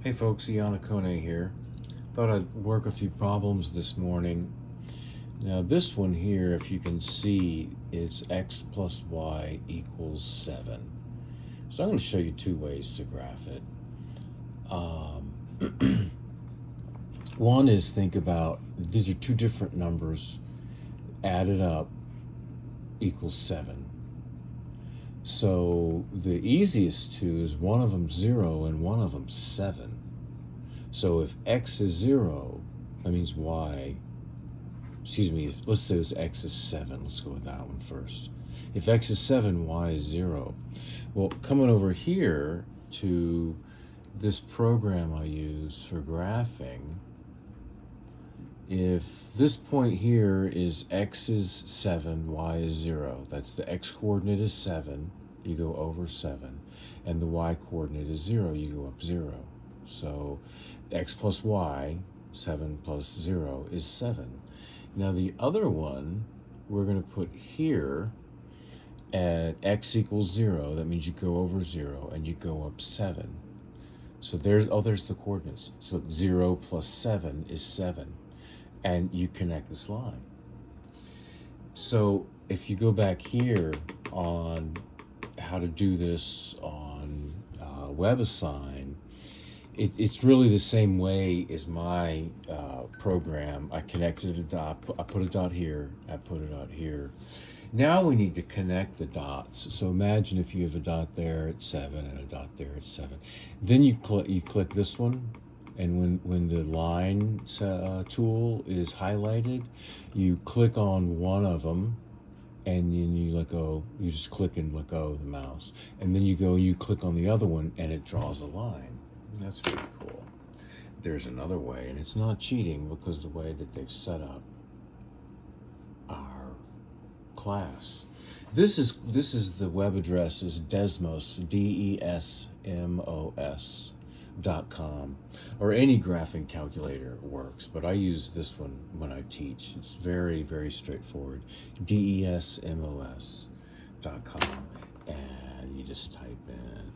Hey folks, Iana Kone here. Thought I'd work a few problems this morning. Now this one here, if you can see, is x plus y equals 7. So I'm going to show you two ways to graph it. One is think about, these are two different numbers, added up equals 7. So the easiest two is one of them 0 and one of them 7. So if x is 0, that means y, let's say x is 7. Let's go with that one first. If x is 7, y is 0. Well, coming over here to this program I use for graphing, if this point here is x is 7, y is 0, that's the x coordinate is 7, you go over 7, and the y coordinate is 0, you go up 0. So x plus y, 7 plus 0 is 7. Now the other one, we're going to put here at x equals 0. That means you go over 0 and you go up 7. So there's the coordinates. So 0 plus 7 is 7. And you connect this line. So if you go back here on how to do this on WebAssign, it's really the same way as my program. I connected a dot, I put a dot here, I put a dot here. Now we need to connect the dots. So imagine if you have a dot there at 7 and a dot there at 7. Then you click this one, and when the line tool is highlighted, you click on one of them, and then you let go. You just click and let go of the mouse, and then you click on the other one, and it draws a line. That's pretty cool. There's another way, and it's not cheating because the way that they've set up our class. This is the web address is Desmos, DESMOS.com, or any graphing calculator works, but I use this one when I teach. It's very, very straightforward. DESMOS.com, and you just type in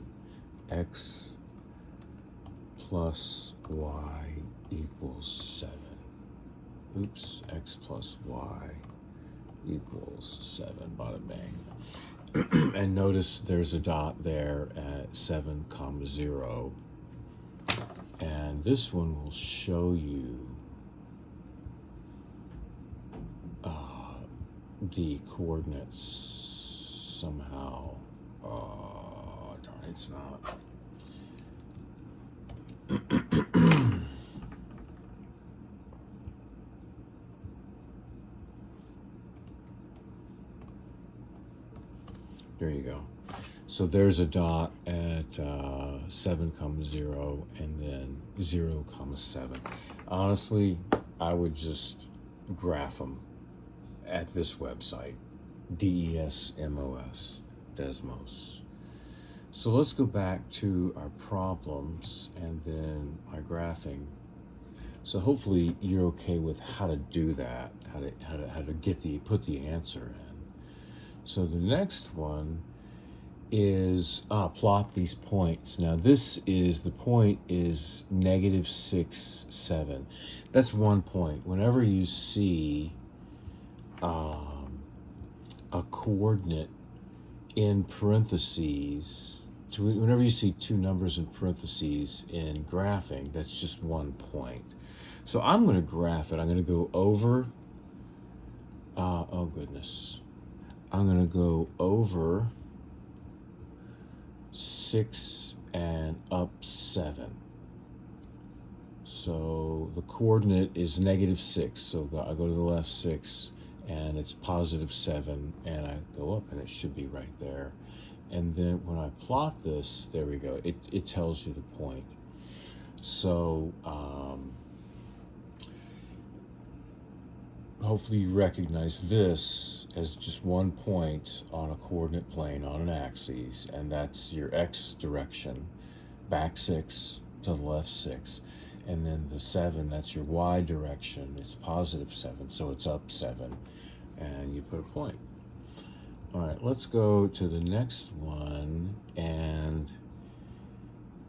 x plus y equals 7. Oops, x plus y equals 7, bada bang. And notice there's a dot there at 7, 0. And this one will show you the coordinates somehow. Darn, it's not. There you go. So there's a dot at 7, 0, and then 0, 7. Honestly, I would just graph them at this website, DESMOS, Desmos. So let's go back to our problems and then our graphing. So hopefully you're okay with how to do that, how to put the answer in. So the next one is plot these points. Now this is, the point is -6, 7. That's one point. Whenever you see a coordinate in parentheses, so whenever you see two numbers in parentheses in graphing, that's just one point. So I'm going to graph it. I'm going to go over, oh goodness. I'm going to go over 6 and up 7. So the coordinate is -6. So I go to the left 6, and it's +7, and I go up, and it should be right there. And then when I plot this, there we go. It tells you the point. So hopefully you recognize this as just one point on a coordinate plane on an axis, and that's your x direction, back 6 to the left 6. And then the 7, that's your y direction. It's +7, so it's up 7, and you put a point. All right, let's go to the next one, and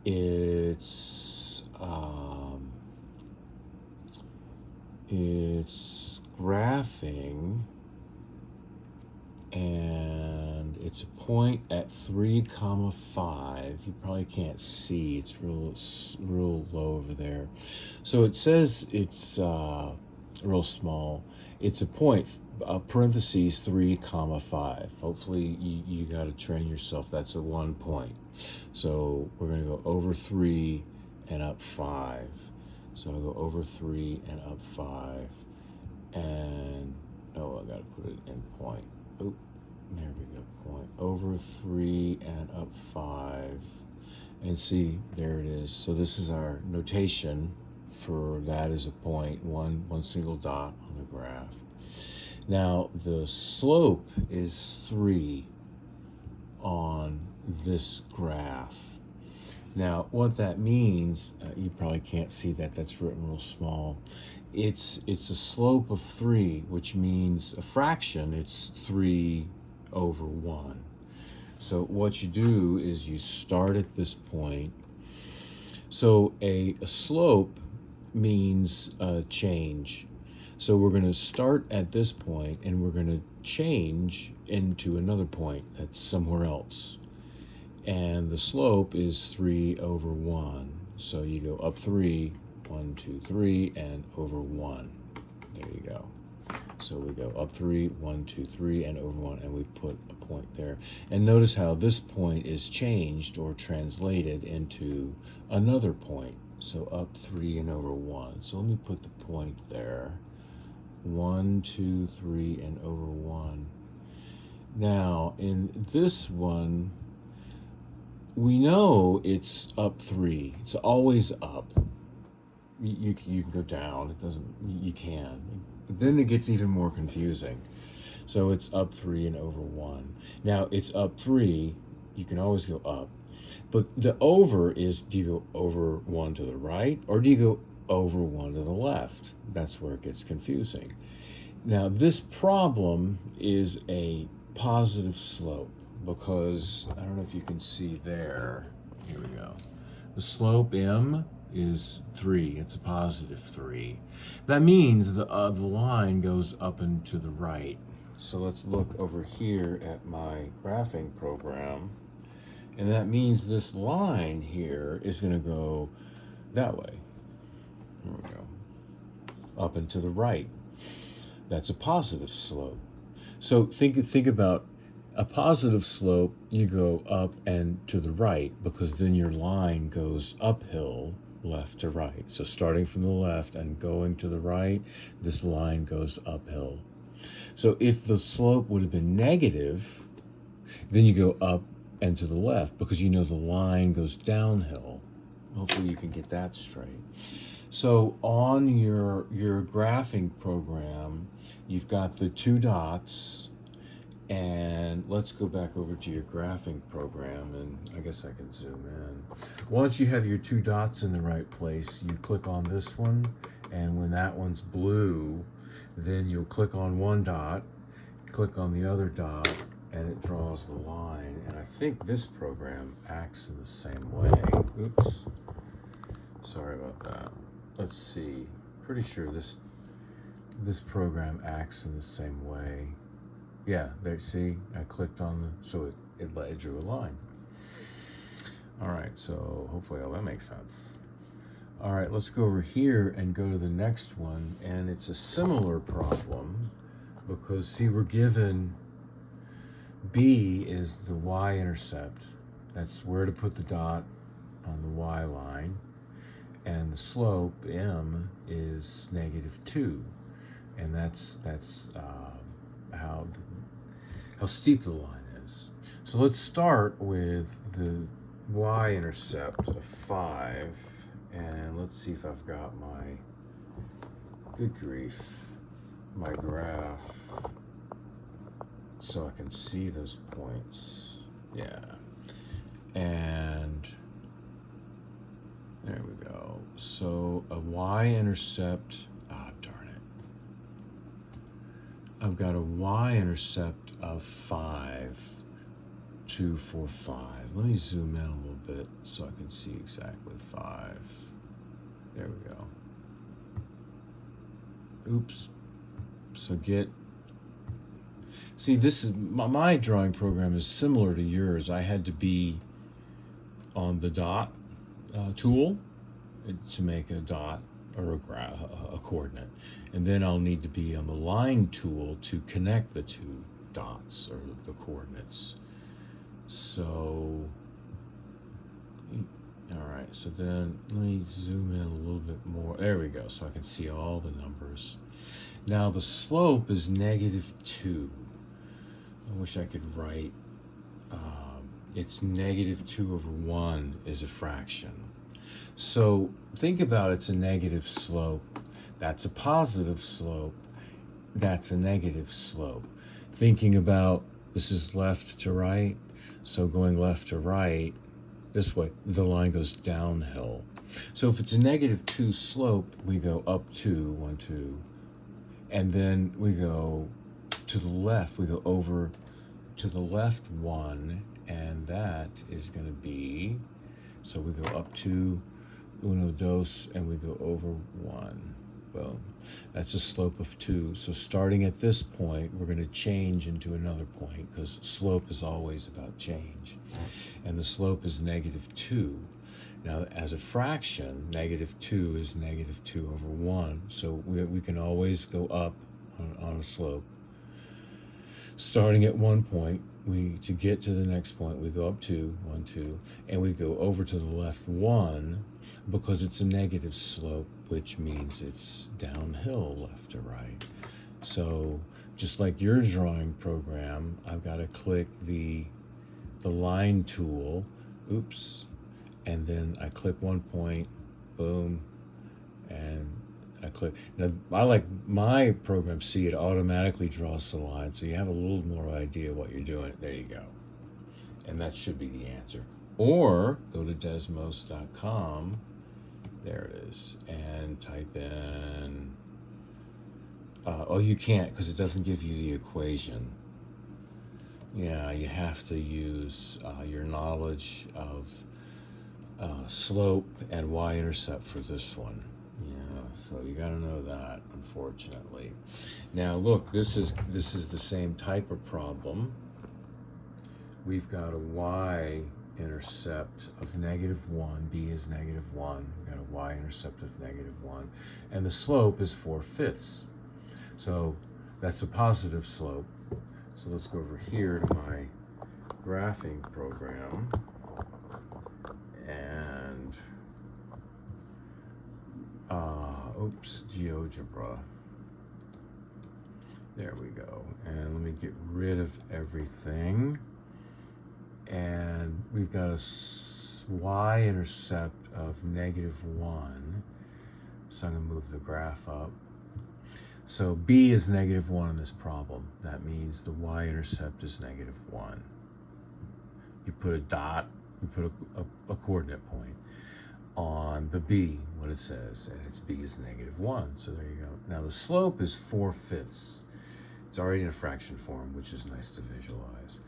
it's it's graphing, and it's a point at 3, 5. You probably can't see. It's real low over there. So it says it's real small. It's a point, parentheses 3, 5. Hopefully you got to train yourself. That's a 1 point. So we're going to go over 3 and up 5. So I'll go over 3 and up 5. And, oh, I got to put it in point. Oh, there we go, point. Over 3 and up 5. And see, there it is. So this is our notation for that is a point, one single dot on the graph. Now, the slope is 3 on this graph. Now, what that means, you probably can't see that. That's written real small. It's a slope of 3, which means a fraction. It's 3 over 1. So what you do is you start at this point. So a slope means a change. So we're going to start at this point, and we're going to change into another point that's somewhere else. And the slope is 3 over 1. So you go up 3, 1, 2, 3, and over 1. There you go. So we go up 3, 1, 2, 3, and over 1, and we put a point there. And notice how this point is changed or translated into another point. So up 3 and over 1. So let me put the point there. 1, 2, 3, and over 1. Now, in this one, we know it's up 3. It's always up. You can go down. It doesn't. You can. But then it gets even more confusing. So it's up 3 and over 1. Now it's up 3. You can always go up. But the over is, do you go over 1 to the right, or do you go over 1 to the left? That's where it gets confusing. Now this problem is a positive slope, because I don't know if you can see there. Here we go. The slope m is 3. It's a positive 3. That means the line goes up and to the right. So let's look over here at my graphing program. And that means this line here is going to go that way. Here we go. Up and to the right. That's a positive slope. So think about a positive slope. You go up and to the right, because then your line goes uphill, left to right. So starting from the left and going to the right, this line goes uphill. So if the slope would have been negative, then you go up and to the left, because you know the line goes downhill. Hopefully you can get that straight. So on your graphing program, you've got the 2 dots. And let's go back over to your graphing program, and I guess I can zoom in. Once you have your 2 dots in the right place, you click on this one, and when that one's blue, then you'll click on one dot, click on the other dot, and it draws the line. And I think this program acts in the same way. Oops. Sorry about that. Let's see. Pretty sure this program acts in the same way. Yeah, there, see, I clicked on so it drew a line. All right, so hopefully all that makes sense. All right, let's go over here and go to the next one, and it's a similar problem, because see, we're given B is the y-intercept. That's where to put the dot on the y line, and the slope m is -2, and that's how steep the line is. So let's start with the y-intercept of 5, and let's see if I've got my, good grief, my graph, so I can see those points. Yeah, and there we go. So a y-intercept, darn it. I've got a y-intercept of 5, 2, 4, 5. Let me zoom in a little bit so I can see exactly 5. There we go. oops. So see, this is, my drawing program is similar to yours. I had to be on the dot tool to make a dot or a coordinate. And then I'll need to be on the line tool to connect the two dots or the coordinates. So, all right, so then let me zoom in a little bit more. There we go, so I can see all the numbers. Now the slope is -2. I wish I could write, it's -2/1 is a fraction. So think about it's a negative slope. That's a positive slope. That's a negative slope. Thinking about this is left to right. So going left to right, this way, the line goes downhill. So if it's a -2 slope, we go up 2, 1, 2. And then we go to the left. We go over to the left 1. And that is going to be, so we go up 2, uno, dos, and we go over 1. Boom. That's a slope of 2. So starting at this point, we're going to change into another point because slope is always about change. And the slope is -2. Now, as a fraction, -2 is -2/1. So we can always go up on a slope. Starting at one point, to get to the next point, we go up 2, 1, 2, and we go over to the left 1 because it's a negative slope, which means it's downhill left to right. So just like your drawing program, I've got to click the line tool, oops, and then I click one point, boom, and I click. Now, I like my program C, it automatically draws the line, so you have a little more idea what you're doing. There you go. And that should be the answer. Or go to desmos.com, there it is, and type in, oh, you can't because it doesn't give you the equation. Yeah, you have to use your knowledge of slope and y-intercept for this one. Yeah, so you got to know that, unfortunately. Now look, this is the same type of problem. We've got a y-intercept of -1, b is -1. We've got a y-intercept of -1, and the slope is 4/5. So that's a positive slope. So let's go over here to my graphing program and GeoGebra. There we go. And let me get rid of everything. And we've got a y-intercept of -1. So I'm going to move the graph up. So b is -1 in this problem. That means the y-intercept is -1. You put a dot, you put a coordinate point on the b, what it says, and its b is -1. So there you go. Now the slope is 4/5. It's already in a fraction form, which is nice to visualize.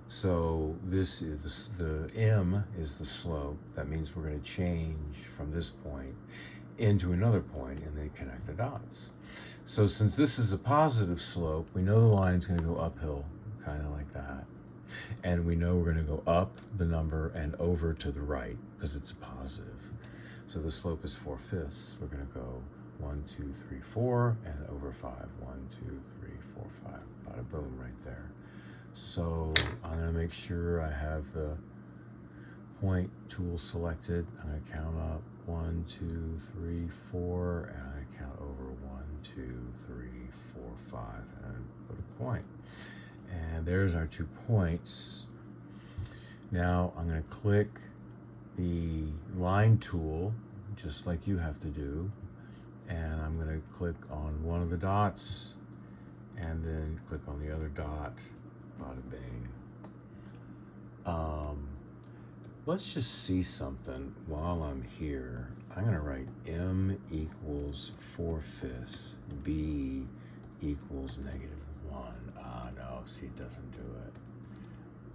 So this is the m is the slope. That means we're going to change from this point into another point and then connect the dots. So since this is a positive slope, we know the line's going to go uphill, kind of like that. And we know we're going to go up the number and over to the right because it's a positive. So the slope is 4/5. We're going to go 1, 2, 3, 4, and over 5. 1, 2, 3, 4, 5. Bada boom right there. So I'm going to make sure I have the point tool selected. I'm going to count up 1, 2, 3, 4, and I count over 1, 2, 3, 4, 5, and put a point. And there's our 2 points. Now I'm going to click the line tool, just like you have to do, and I'm going to click on one of the dots, and then click on the other dot. Bada bing. Let's just see something while I'm here. I'm going to write m equals 4/5, b equals -1. No, see, it doesn't do it.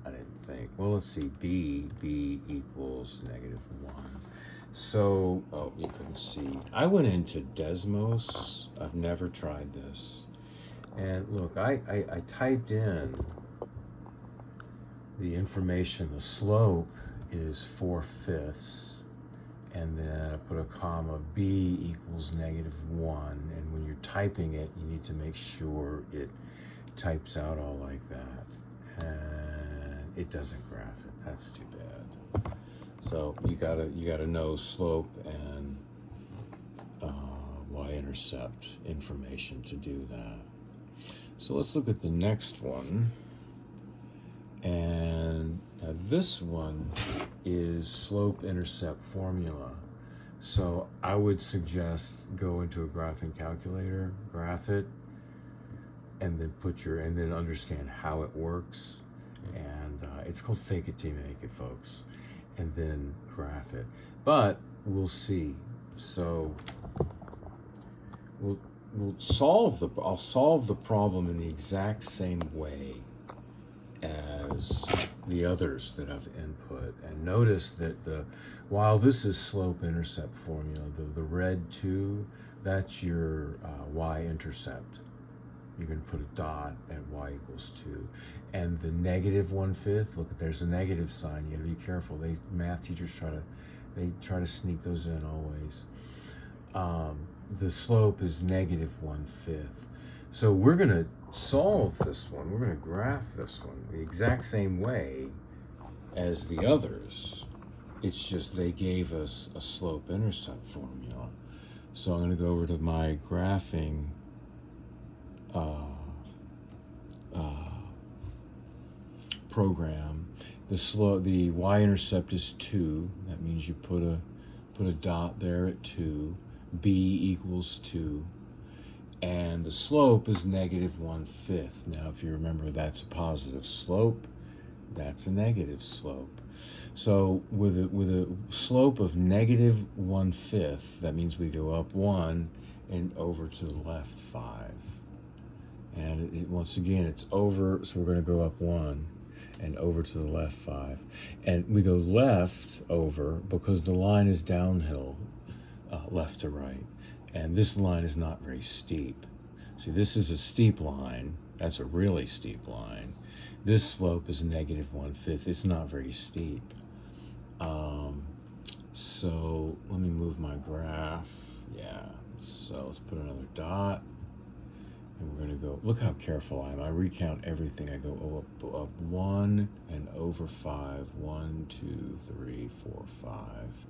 I didn't think. Well, let's see, b equals -1. So, oh, you couldn't see. I went into Desmos. I've never tried this. And look, I typed in the information. The slope is 4/5. And then I put a comma, b equals -1. And when you're typing it, you need to make sure it types out all like that. And it doesn't graph it. That's too bad. So you gotta know slope and y-intercept information to do that. So let's look at the next one. And this one is slope-intercept formula. So I would suggest go into a graphing calculator, graph it, and then understand how it works. And it's called fake it till you make it, folks. And then graph it. But we'll see. So I'll solve the problem in the exact same way as the others that I've input. And notice that while this is slope-intercept formula, the red 2, that's your y-intercept. You're going to put a dot at y equals 2. And the -1/5, look, there's a negative sign. You got to be careful. Math teachers try to sneak those in always. The slope is -1/5. So we're going to solve this one. We're going to graph this one the exact same way as the others. It's just they gave us a slope-intercept formula. So I'm going to go over to my graphing program. The y-intercept is 2. That means you put a dot there at 2. B equals 2. And the slope is -1/5. Now, if you remember, that's a positive slope. That's a negative slope. So with a slope of -1/5, that means we go up 1 and over to the left 5. And once again, it's over, so we're going to go up 1 and over to the left 5. And we go left over because the line is downhill, left to right. And this line is not very steep. See, this is a steep line. That's a really steep line. This slope is -1/5. It's not very steep. So let me move my graph. Yeah, so let's put another dot. And we're going to go, look how careful I am. I recount everything. I go up 1 and over 5. 1, 2, 3, 4, 5.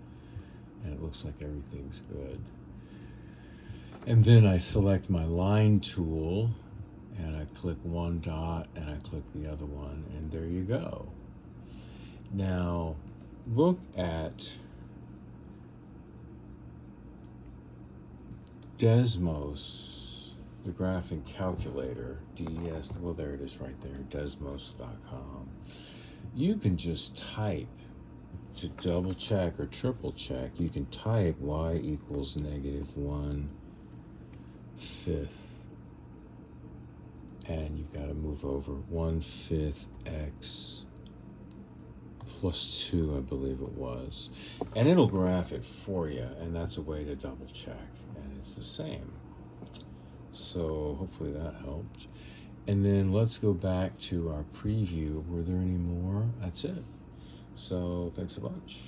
And it looks like everything's good. And then I select my line tool, and I click one dot, and I click the other one, and there you go. Now, look at Desmos, the graphing calculator, DES, well, there it is right there, desmos.com. You can just type to double check or triple check. You can type y equals -1/5, and you've got to move over 1/5 x plus 2, I believe it was, and it'll graph it for you, and that's a way to double check, and it's the same. So hopefully that helped. And then let's go back to our preview. Were there any more? That's it. So thanks a bunch.